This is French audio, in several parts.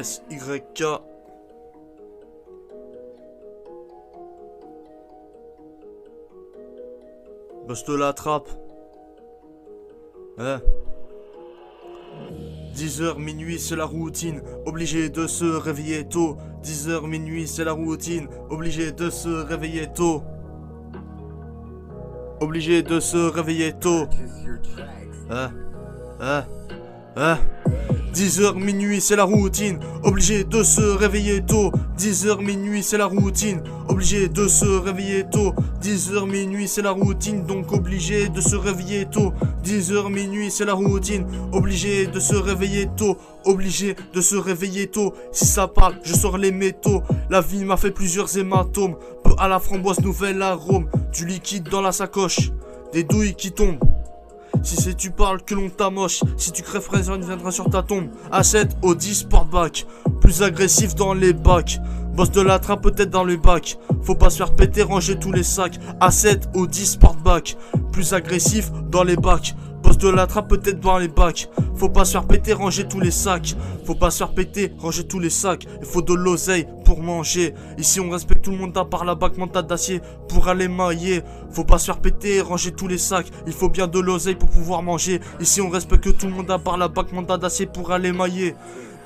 SYK. Boss de la trappe. 10h minuit c'est la routine, obligé de se réveiller tôt. 10h minuit c'est la routine, obligé de se réveiller tôt. Obligé de se réveiller tôt. 10h minuit c'est la routine, obligé de se réveiller tôt. 10h minuit c'est la routine, obligé de se réveiller tôt. 10h minuit c'est la routine, donc obligé de se réveiller tôt. 10h minuit c'est la routine, obligé de se réveiller tôt. Obligé de se réveiller tôt. Si ça parle, je sors les métaux. La vie m'a fait plusieurs hématomes. Peu à la framboise, nouvel arôme. Du liquide dans la sacoche, des douilles qui tombent. Si c'est tu parles que l'on t'amoche. Si tu crèves, Fraser viendra sur ta tombe. A7 au 10 portback, plus agressif dans les bacs. Boss de la trappe peut-être dans le bac. Faut pas se faire péter, ranger tous les sacs. A7 au 10 portback, plus agressif dans les bacs. Boss de la trappe peut-être dans les bacs. Faut pas se faire péter, ranger tous les sacs. Faut pas se faire péter, ranger tous les sacs. Il faut de l'oseille pour manger. Ici on respecte tout le monde à part la bac mental d'acier pour aller mailler. Faut pas se faire péter, ranger tous les sacs. Il faut bien de l'oseille pour pouvoir manger. Ici on respecte tout le monde à part la bac mental d'acier pour aller mailler.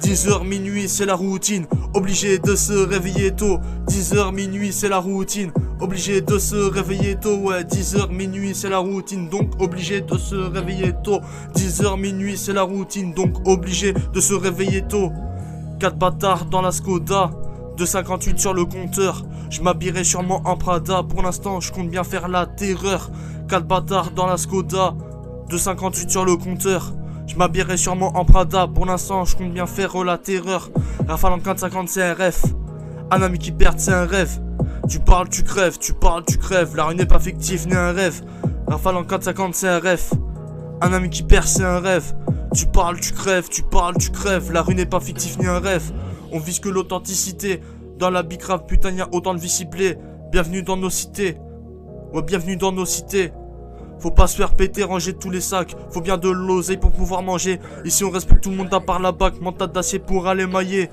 10h minuit c'est la routine, obligé de se réveiller tôt. 10h minuit c'est la routine, obligé de se réveiller tôt. Ouais, 10h minuit c'est la routine, donc obligé de se réveiller tôt. 10h minuit c'est la routine, donc obligé de se réveiller tôt. 4 bâtards dans la Skoda, 2,58 sur le compteur. Je m'habillerai sûrement en Prada, pour l'instant je compte bien faire la terreur. 4 bâtards dans la Skoda, 2,58 sur le compteur. Je m'habillerai sûrement en Prada, pour l'instant je compte bien faire la terreur. Rafale en 4,50 c'est un rêve, un ami qui perd c'est un rêve. Tu parles tu crèves, tu parles tu crèves. La rue n'est pas fictive ni un rêve. Rafale en 4,50 c'est un rêve, un ami qui perd c'est un rêve. Tu parles tu crèves, tu parles tu crèves. La rue n'est pas fictive ni un rêve. On vise que l'authenticité. Dans la bicrave putain y'a autant de vie ciblée. Bienvenue dans nos cités. Ouais, bienvenue dans nos cités. Faut pas se faire péter, ranger tous les sacs. Faut bien de l'oseille pour pouvoir manger. Ici on respecte tout le monde à part la bac. Mental d'acier pour aller mailler.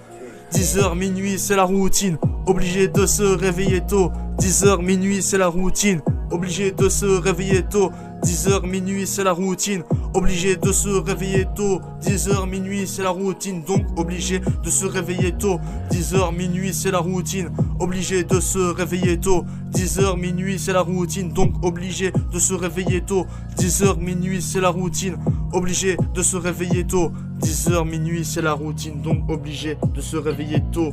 10h minuit c'est la routine, obligé de se réveiller tôt. 10h minuit c'est la routine, obligé de se réveiller tôt. 10h minuit c'est la routine, obligé de se réveiller tôt. 10h minuit c'est la routine, donc obligé de se réveiller tôt. 10h minuit c'est la routine, obligé de se réveiller tôt. 10h minuit c'est la routine, donc obligé de se réveiller tôt. 10h minuit c'est la routine, obligé de se réveiller tôt. 10h minuit c'est la routine, donc obligé de se réveiller tôt.